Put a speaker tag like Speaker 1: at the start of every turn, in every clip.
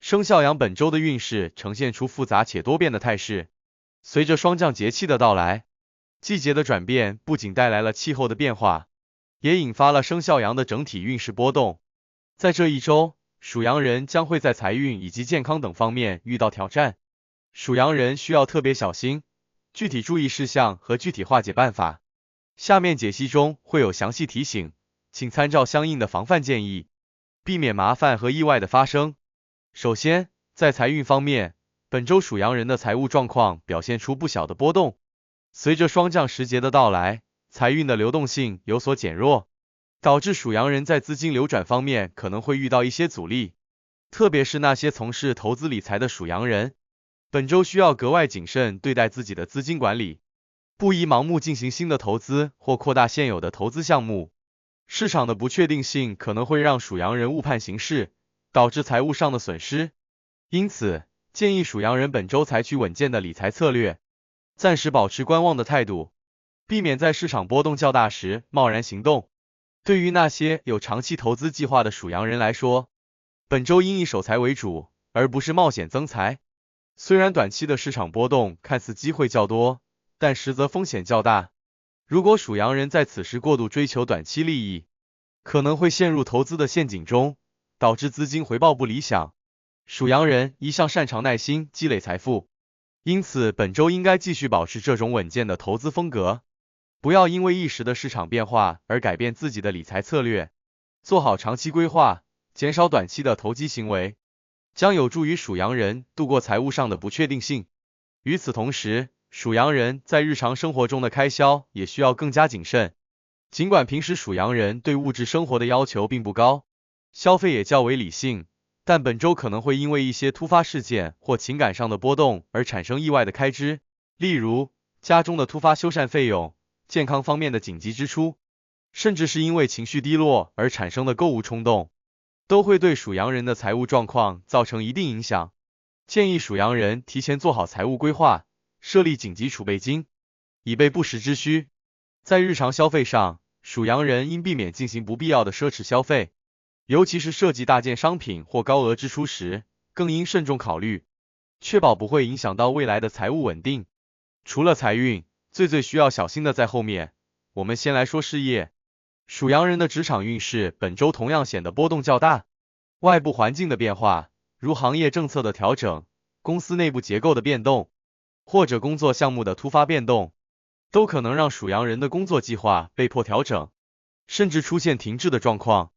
Speaker 1: 生肖羊本周的运势呈现出复杂且多变的态势。随着霜降节气的到来，季节的转变不仅带来了气候的变化，也引发了生肖羊的整体运势波动。在这一周，属羊人将会在财运以及健康等方面遇到挑战，属羊人需要特别小心，具体注意事项和具体化解办法。下面解析中会有详细提醒，请参照相应的防范建议，避免麻烦和意外的发生。首先，在财运方面，本周属羊人的财务状况表现出不小的波动。随着霜降时节的到来，财运的流动性有所减弱，导致属羊人在资金流转方面可能会遇到一些阻力。特别是那些从事投资理财的属羊人，本周需要格外谨慎对待自己的资金管理，不宜盲目进行新的投资或扩大现有的投资项目。市场的不确定性可能会让属羊人误判形势，导致财务上的损失。因此，建议属羊人本周采取稳健的理财策略，暂时保持观望的态度，避免在市场波动较大时贸然行动。对于那些有长期投资计划的属羊人来说，本周应以守财为主，而不是冒险增财。虽然短期的市场波动看似机会较多，但实则风险较大。如果属羊人在此时过度追求短期利益，可能会陷入投资的陷阱中，导致资金回报不理想。属羊人一向擅长耐心积累财富，因此本周应该继续保持这种稳健的投资风格，不要因为一时的市场变化而改变自己的理财策略，做好长期规划，减少短期的投机行为，将有助于属羊人度过财务上的不确定性。与此同时，属羊人在日常生活中的开销也需要更加谨慎。尽管平时属羊人对物质生活的要求并不高，消费也较为理性，但本周可能会因为一些突发事件或情感上的波动而产生意外的开支，例如家中的突发修缮费用、健康方面的紧急支出，甚至是因为情绪低落而产生的购物冲动，都会对属羊人的财务状况造成一定影响。建议属羊人提前做好财务规划，设立紧急储备金，以备不时之需。在日常消费上，属羊人应避免进行不必要的奢侈消费，尤其是涉及大件商品或高额支出时，更应慎重考虑，确保不会影响到未来的财务稳定。除了财运，最需要小心的在后面。我们先来说事业。属羊人的职场运势本周同样显得波动较大，外部环境的变化，如行业政策的调整、公司内部结构的变动，或者工作项目的突发变动，都可能让属羊人的工作计划被迫调整，甚至出现停滞的状况。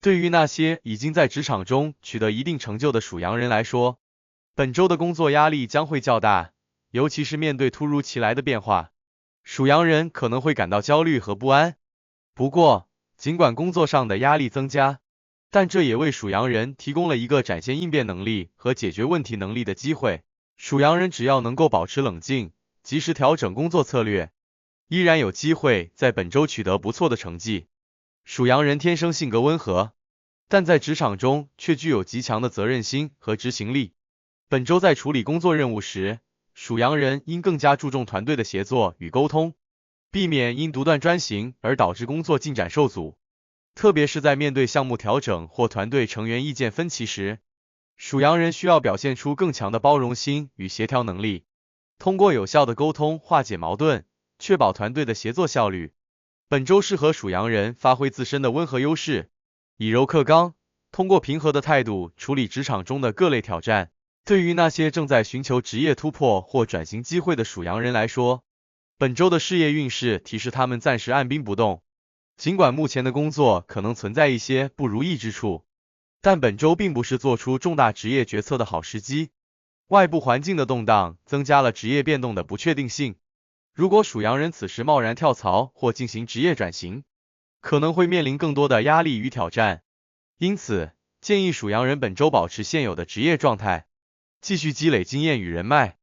Speaker 1: 对于那些已经在职场中取得一定成就的属羊人来说，本周的工作压力将会较大，尤其是面对突如其来的变化，属羊人可能会感到焦虑和不安。不过，尽管工作上的压力增加，但这也为属羊人提供了一个展现应变能力和解决问题能力的机会。属羊人只要能够保持冷静，及时调整工作策略，依然有机会在本周取得不错的成绩。属羊人天生性格温和，但在职场中却具有极强的责任心和执行力。本周在处理工作任务时，属羊人应更加注重团队的协作与沟通，避免因独断专行而导致工作进展受阻。特别是在面对项目调整或团队成员意见分歧时，属羊人需要表现出更强的包容心与协调能力，通过有效的沟通化解矛盾，确保团队的协作效率。本周适合属羊人发挥自身的温和优势，以柔克刚，通过平和的态度处理职场中的各类挑战。对于那些正在寻求职业突破或转型机会的属羊人来说，本周的事业运势提示他们暂时按兵不动。尽管目前的工作可能存在一些不如意之处，但本周并不是做出重大职业决策的好时机。外部环境的动荡增加了职业变动的不确定性。如果属羊人此时贸然跳槽或进行职业转型，可能会面临更多的压力与挑战。因此，建议属羊人本周保持现有的职业状态，继续积累经验与人脉，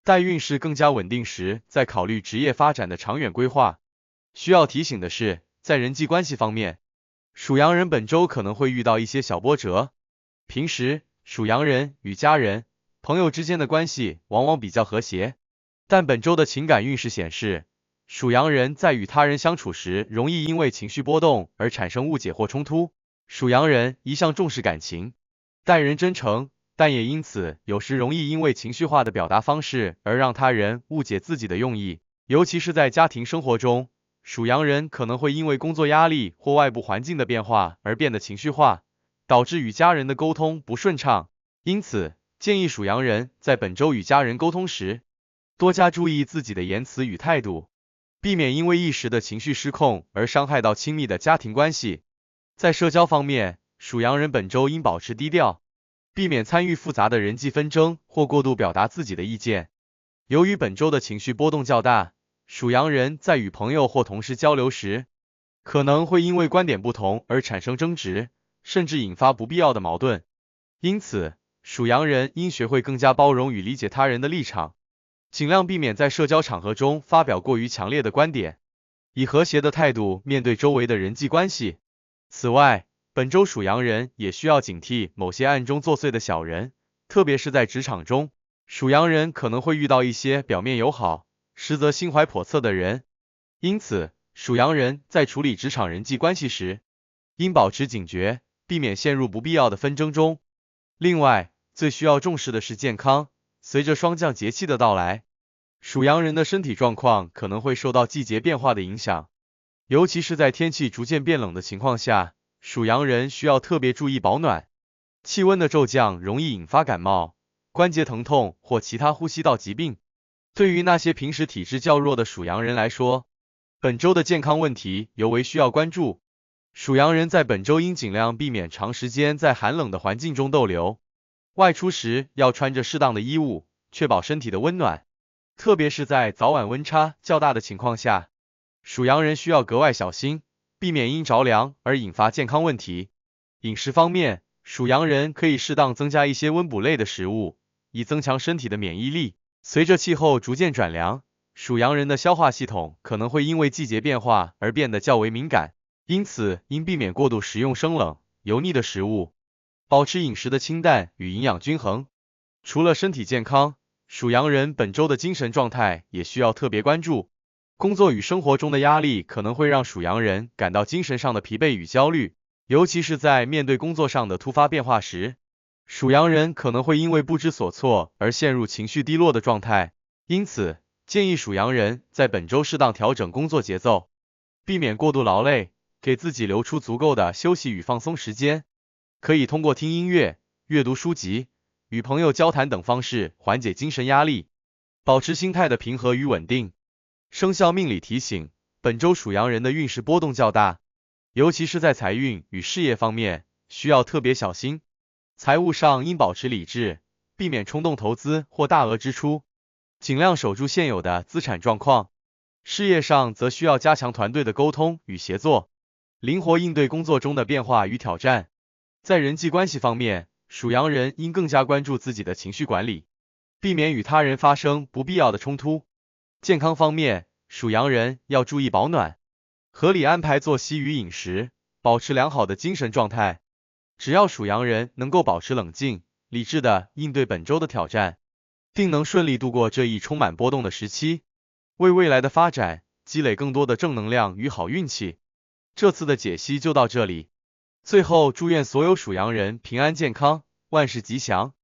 Speaker 1: 待运势更加稳定时再考虑职业发展的长远规划。需要提醒的是，在人际关系方面，属羊人本周可能会遇到一些小波折。平时，属羊人与家人、朋友之间的关系往往比较和谐，但本周的情感运势显示，属羊人在与他人相处时容易因为情绪波动而产生误解或冲突。属羊人一向重视感情，待人真诚，但也因此有时容易因为情绪化的表达方式而让他人误解自己的用意，尤其是在家庭生活中，属羊人可能会因为工作压力或外部环境的变化而变得情绪化，导致与家人的沟通不顺畅。因此，建议属羊人在本周与家人沟通时，多加注意自己的言辞与态度，避免因为一时的情绪失控而伤害到亲密的家庭关系。在社交方面，属羊人本周应保持低调，避免参与复杂的人际纷争或过度表达自己的意见。由于本周的情绪波动较大，属羊人在与朋友或同事交流时，可能会因为观点不同而产生争执，甚至引发不必要的矛盾。因此，属羊人应学会更加包容与理解他人的立场，尽量避免在社交场合中发表过于强烈的观点，以和谐的态度面对周围的人际关系。此外，本周属羊人也需要警惕某些暗中作祟的小人，特别是在职场中，属羊人可能会遇到一些表面友好，实则心怀叵测的人。因此，属羊人在处理职场人际关系时，应保持警觉，避免陷入不必要的纷争中。另外，最需要重视的是健康。随着霜降节气的到来，属羊人的身体状况可能会受到季节变化的影响，尤其是在天气逐渐变冷的情况下，属羊人需要特别注意保暖。气温的骤降容易引发感冒、关节疼痛或其他呼吸道疾病。对于那些平时体质较弱的属羊人来说，本周的健康问题尤为需要关注。属羊人在本周应尽量避免长时间在寒冷的环境中逗留，外出时要穿着适当的衣物，确保身体的温暖，特别是在早晚温差较大的情况下，属羊人需要格外小心，避免因着凉而引发健康问题。饮食方面，属羊人可以适当增加一些温补类的食物，以增强身体的免疫力。随着气候逐渐转凉，属羊人的消化系统可能会因为季节变化而变得较为敏感，因此应避免过度食用生冷、油腻的食物，保持饮食的清淡与营养均衡。除了身体健康，属羊人本周的精神状态也需要特别关注。工作与生活中的压力可能会让属羊人感到精神上的疲惫与焦虑，尤其是在面对工作上的突发变化时，属羊人可能会因为不知所措而陷入情绪低落的状态。因此，建议属羊人在本周适当调整工作节奏，避免过度劳累，给自己留出足够的休息与放松时间。可以通过听音乐、阅读书籍、与朋友交谈等方式缓解精神压力，保持心态的平和与稳定。生肖命理提醒，本周属羊人的运势波动较大，尤其是在财运与事业方面，需要特别小心。财务上应保持理智，避免冲动投资或大额支出，尽量守住现有的资产状况。事业上则需要加强团队的沟通与协作，灵活应对工作中的变化与挑战。在人际关系方面，属羊人应更加关注自己的情绪管理，避免与他人发生不必要的冲突。健康方面，属羊人要注意保暖，合理安排作息与饮食，保持良好的精神状态。只要属羊人能够保持冷静、理智的应对本周的挑战，定能顺利度过这一充满波动的时期，为未来的发展积累更多的正能量与好运气。这次的解析就到这里，最后祝愿所有属羊人平安健康，万事吉祥。